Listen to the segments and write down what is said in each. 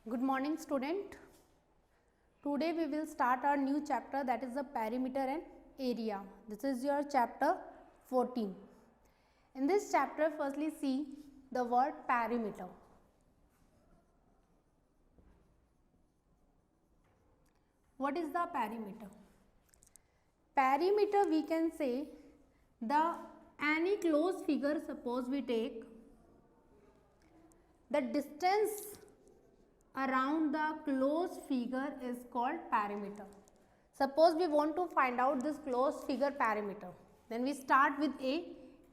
Good morning, student. Today we will start our new chapter, that is the perimeter and area. This is your chapter 14. In this chapter, firstly see the word perimeter. What is the perimeter? Perimeter, we can say any closed figure. Suppose we take the distance around the closed figure is called perimeter. Suppose we want to find out this closed figure perimeter. Then we start with A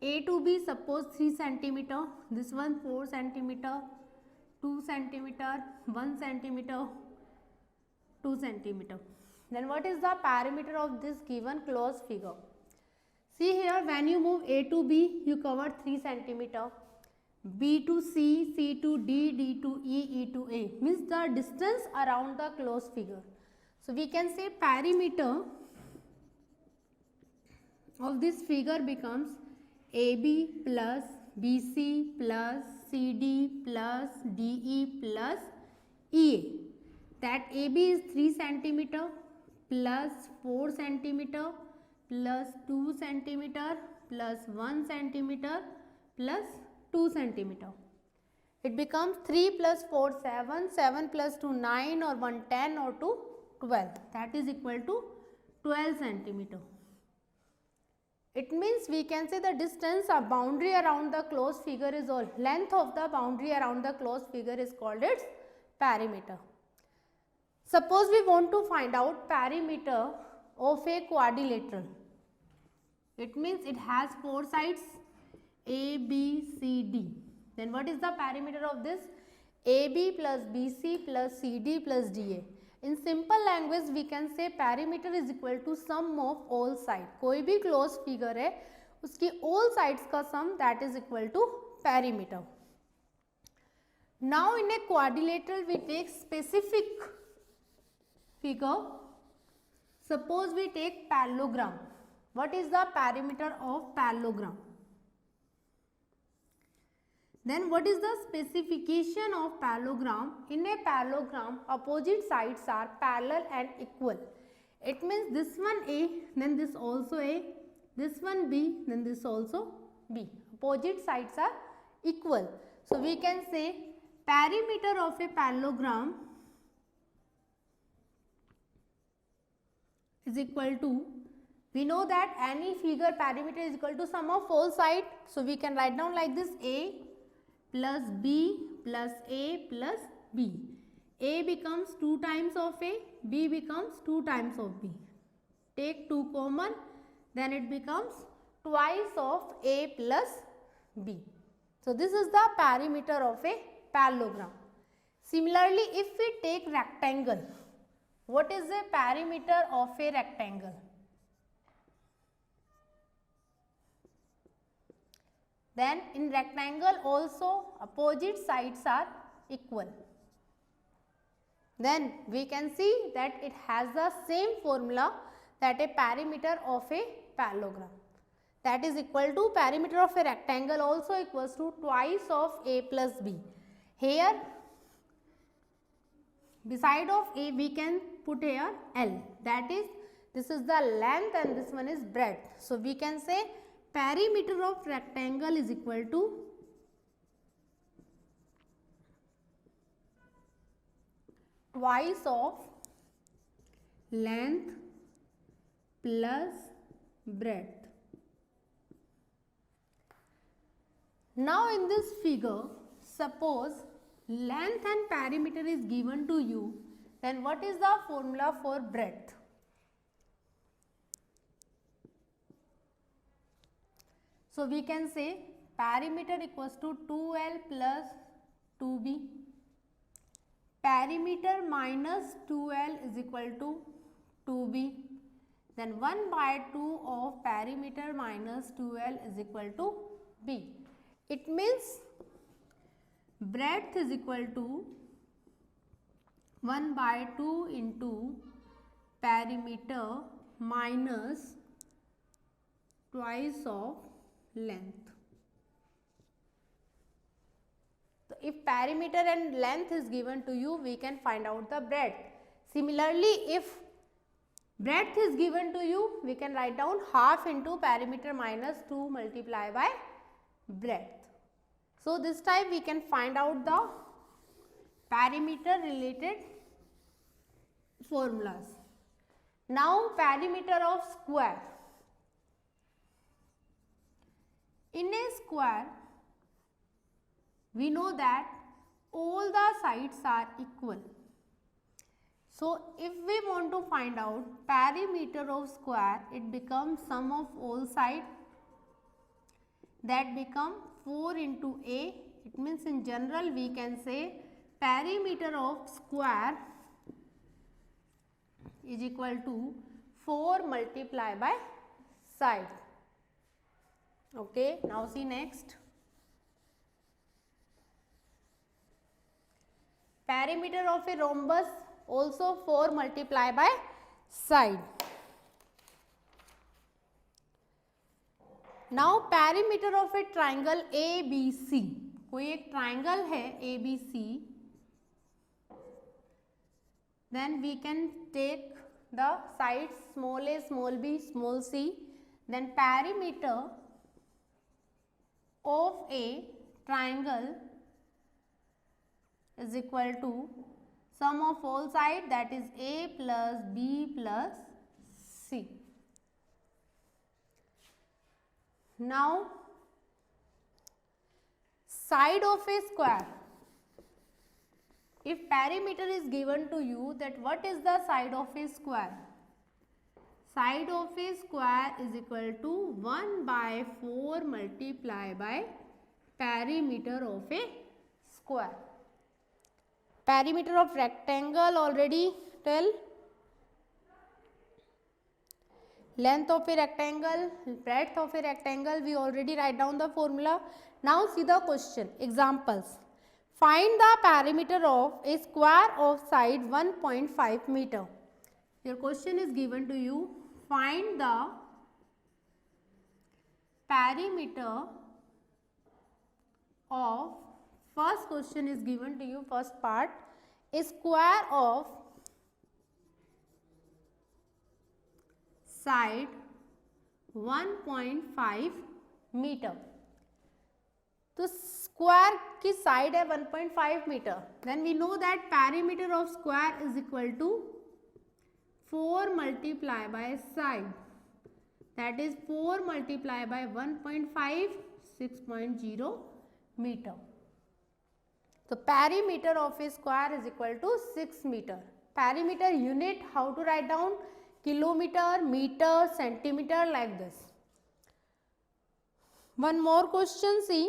to B, suppose 3 centimeter, this one 4 centimeter, 2 centimeter, 1 centimeter, 2 centimeter. Then what is the perimeter of this given closed figure? See here, when you move A to B, you cover 3 centimeter. B to C, C to D, D to E, E to A, means the distance around the closed figure. So we can say perimeter of this figure becomes AB plus BC plus CD plus DE plus EA. That AB is 3 centimeter plus 4 centimeter plus 2 centimeter plus 1 centimeter plus 2 centimeter. It becomes 3 plus 4 7, 7 plus 2 9 or 1 10 or 2 12. That is equal to 12 centimeter. It means we can say the distance or boundary around the closed figure is, or length of the boundary around the closed figure is called its perimeter. Suppose we want to find out perimeter of a quadrilateral. It means it has 4 sides A, B, C, D. Then what is the perimeter of this? AB plus BC plus CD plus DA. In simple language we can say perimeter is equal to sum of all sides. कोई भी closed figure है उसकी all sides का sum, that is equal to perimeter. Now in a quadrilateral we take specific figure. Suppose we take parallelogram. What is the perimeter of parallelogram? Then what is the specification of parallelogram? In a parallelogram, opposite sides are parallel and equal. It means this one A, then this also A, this one B, then this also B. Opposite sides are equal. So we can say perimeter of a parallelogram is equal to, we know that any figure perimeter is equal to sum of all sides. So we can write down like this: A plus B plus A plus B. A becomes 2 times of A, B becomes 2 times of B. Take 2 common, then it becomes twice of A plus B. So this is the perimeter of a parallelogram. Similarly, if we take rectangle, what is the perimeter of a rectangle? Then in rectangle also opposite sides are equal. Then we can see that it has the same formula, that a perimeter of a parallelogram, that is equal to perimeter of a rectangle also equals to twice of A plus B. Here beside of A we can put here L, that is, this is the length and this one is breadth. So we can say perimeter of rectangle is equal to twice of length plus breadth. Now in this figure, suppose length and perimeter is given to you, then what is the formula for breadth? So we can say perimeter equals to 2L plus 2B. Perimeter minus 2L is equal to 2B. Then 1 by 2 of perimeter minus 2L is equal to B. It means breadth is equal to 1 by 2 into perimeter minus twice of length. तो if perimeter and length is given to you, we can find out the breadth. Similarly, if breadth is given to you, we can write down half into perimeter minus 2 multiplied by breadth. So this time we can find out the perimeter related formulas. Now perimeter of square. In a square, we know that all the sides are equal. So if we want to find out perimeter of square, it becomes sum of all sides, that become 4 into A. It means in general we can say perimeter of square is equal to 4 multiplied by side. Okay, now see next. Perimeter of a rhombus also 4 multiplied by side. Now perimeter of a triangle ABC. कोई एक triangle है ABC. Then we can take the sides small a, small b, small c. Then perimeter of a triangle is equal to sum of all sides, that is a plus b plus c. Now side of a square. If perimeter is given to you, that what is the side of a square? Side of a square is equal to 1 by 4 multiplied by perimeter of a square. Perimeter of rectangle already tell. Length of a rectangle, breadth of a rectangle, we already write down the formula. Now see the question. Examples. Find the perimeter of a square of side 1.5 meter. Your question is given to you. Find the perimeter of, first question is given to you, first part, a square of side 1.5 metre. तो square की side है 1.5 metre. Then we know that perimeter of square is equal to 4 multiply by side, that is 4 multiply by 1.5, 6.0 metre. तो perimeter of a square is equal to 6 metre. Perimeter unit, how to write down? Kilometer, meter, centimeter, like this. One more question, see.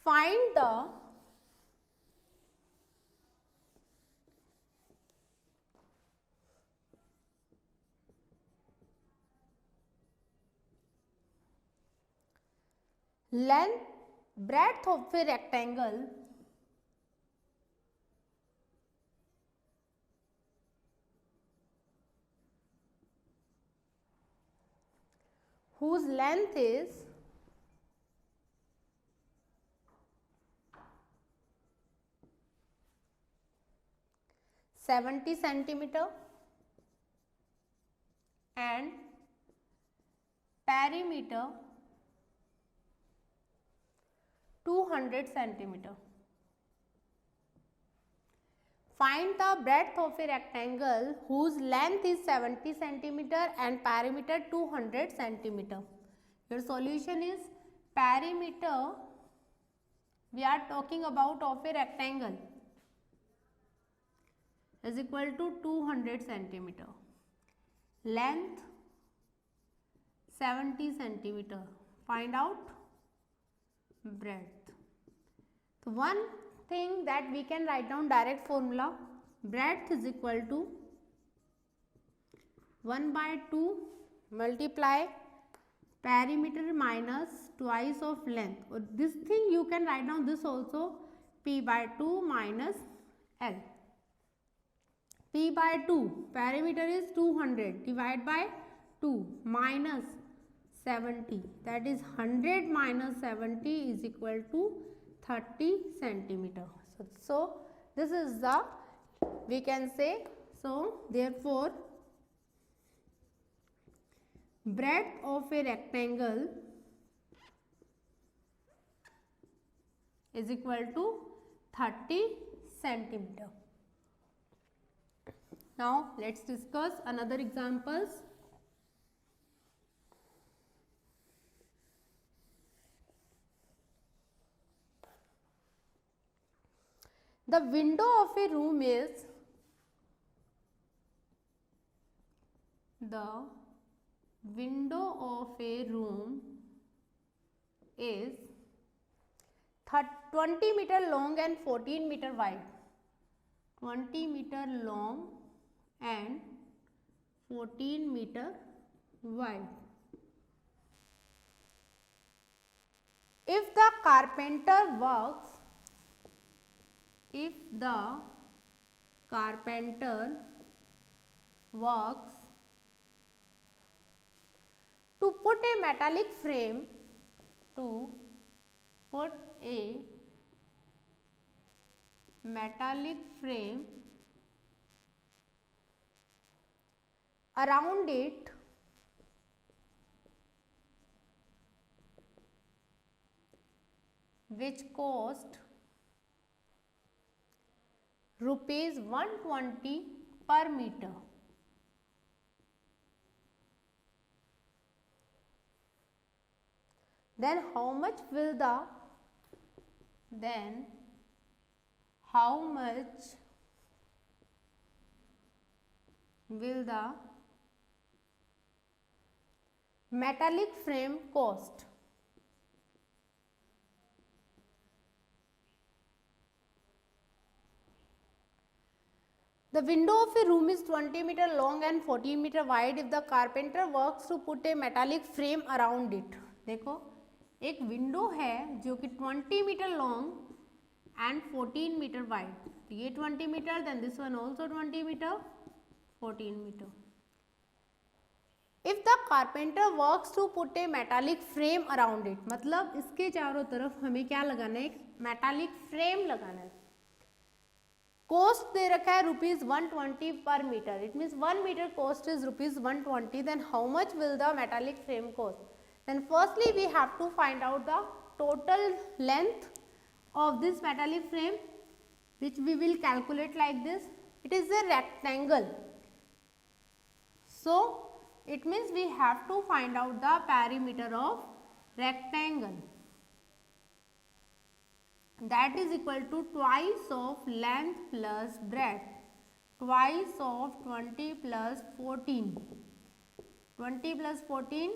Find the length, breadth of a rectangle whose length is 70 centimeter and perimeter 200 centimeter. Find the breadth of a rectangle whose length is 70 centimeter and perimeter 200 centimeter. Your solution is perimeter, we are talking about of a rectangle, is equal to 200 centimeter. Length 70 centimeter. Find out breadth. So one thing that we can write down direct formula, breadth is equal to 1 by 2 multiply perimeter minus twice of length. Or this thing you can write down this also, p by 2 minus l. P by 2, perimeter is 200, divide by 2 minus 70, that is 100 minus 70 is equal to 30 centimeter. So this is the, we can say, so therefore breadth of a rectangle is equal to 30 centimeter. Now let's discuss another examples. The window of a room is, the window of a room is 20 meter long and 14 meter wide. 20 meter long and 14 meter wide. If the carpenter works to put a metallic frame around it, which cost rupees 120 per meter, then how much will the metallic frame cost? The window of a room is 20 meter long and 14 meter wide if the carpenter works to put a metallic frame around it. देखो एक window है जो कि 20 metre long and 14 metre wide, तो ये 20 metre, then this one also 20 metre, 14 metre. If the carpenter works to put a metallic frame around it, मतलब इसके चारों तरफ हमें क्या लगाना है, एक मेटालिक फ्रेम लगाना है. कोस्ट दे रखा है rupees 120 per metre, it means 1 metre cost is rupees 120, then how much will the metallic frame cost? Then firstly we have to find out the total length of this metallic frame, which we will calculate like this. It is a rectangle, so it means we have to find out the perimeter of rectangle. That is equal to twice of length plus breadth, twice of 20 plus 14, 20 plus 14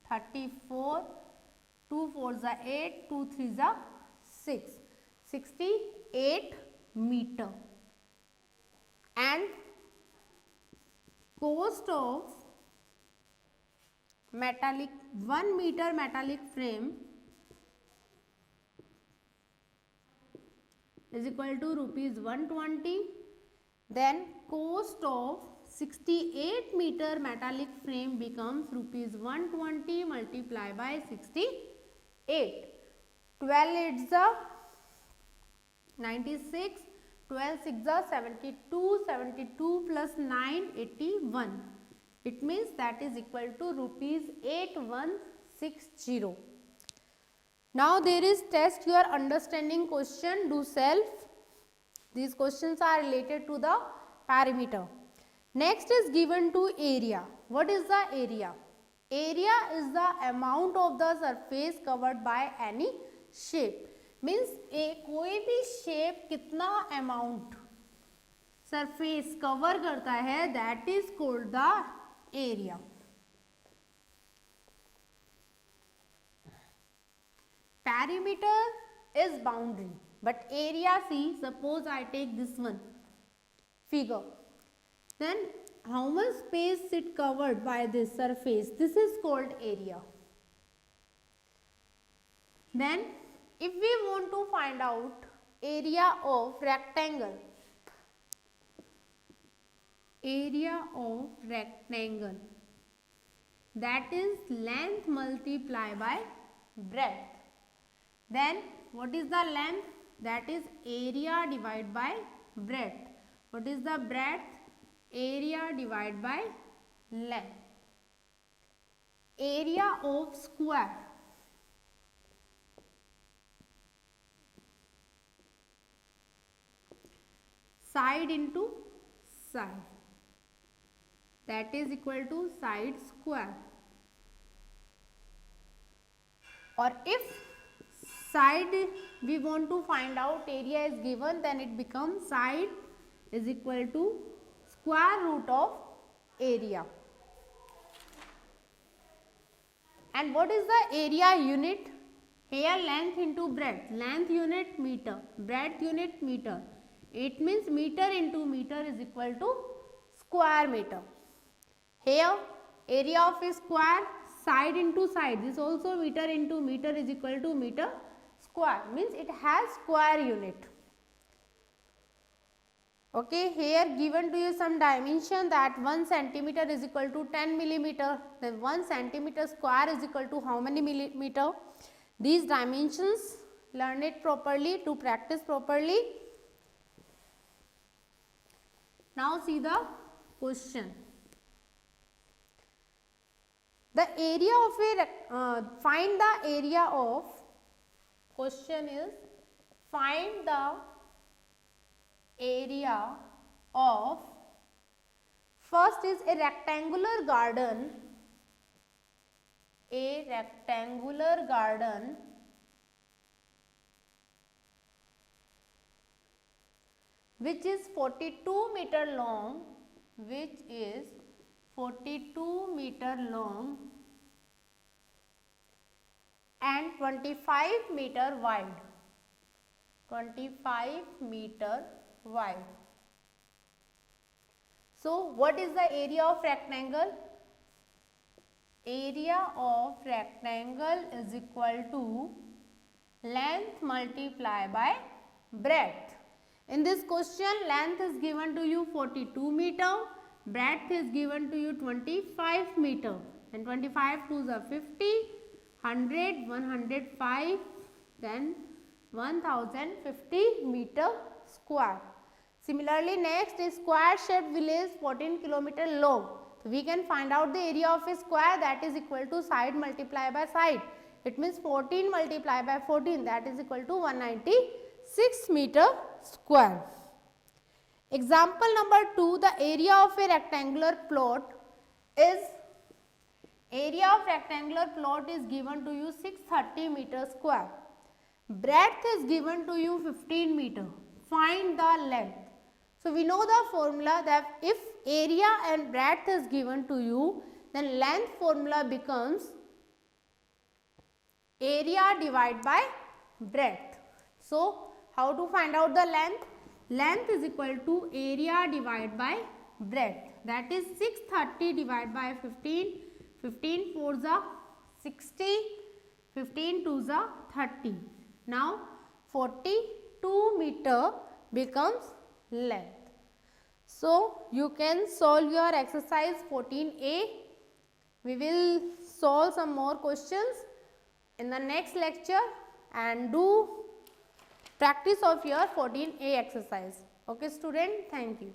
34, 2 4s are 8, 2 3s are 6, 68 meter. And cost of metallic 1 meter metallic frame is equal to rupees 120. Then cost of 68 meter metallic frame becomes rupees 120 multiplied by 68. 12 8s are 96, 12 6s are 72, 72 plus 9 81. It means that is equal to rupees 8160. Now there is test your understanding question, do self. These questions are related to the perimeter. Next is given to area. What is the area? Area is the amount of the surface covered by any shape. Means कोई भी shape कितना amount surface cover करता है, that is called the area. Perimeter is boundary, but area, see, suppose I take this one figure. Then how much space it covered by this surface? This is called area. Then if we want to find out area of rectangle, that is length multiplied by breadth. Then what is the length? That is area divided by breadth. What is the breadth? Area divided by length. Area of square. Side into side. That is equal to side square. Or if side we want to find out area is given, then it becomes side is equal to square root of area. And what is the area unit? Here length into breadth. Length unit meter, breadth unit meter. It means meter into meter is equal to square meter. Here area of a square, side into side, this also meter into meter is equal to meter square, means it has square unit. Okay, here given to you some dimension that 1 centimeter is equal to 10 millimeter, then 1 centimeter square is equal to how many millimeter? These dimensions, learn it properly to practice properly. Now see the question. The area of a, find the area of, question is find the area of, first is a rectangular garden, which is 42 meter long, and 25 meter wide. So what is the area of rectangle? Area of rectangle is equal to length multiplied by breadth. In this question, length is given to you 42 meter, breadth is given to you 25 meter, and 25 2s are 50, 100, 105, then 1050 meter square. Similarly, next is square shaped village 14 km long. So we can find out the area of a square, that is equal to side multiplied by side. It means 14 multiplied by 14, that is equal to 196 meter square. Example number 2, the area of a rectangular plot is, given to you 630 meter square. Breadth is given to you 15 meter. Find the length. So we know the formula that if area and breadth is given to you, then length formula becomes area divided by breadth. So how to find out the length? Length is equal to area divided by breadth, that is 630 divided by 15. 15 4s are 60, 15 2s are 30. Now 42 meter becomes length. So you can solve your exercise 14a. We will solve some more questions in the next lecture and do practice of your 14a exercise. Okay student, thank you.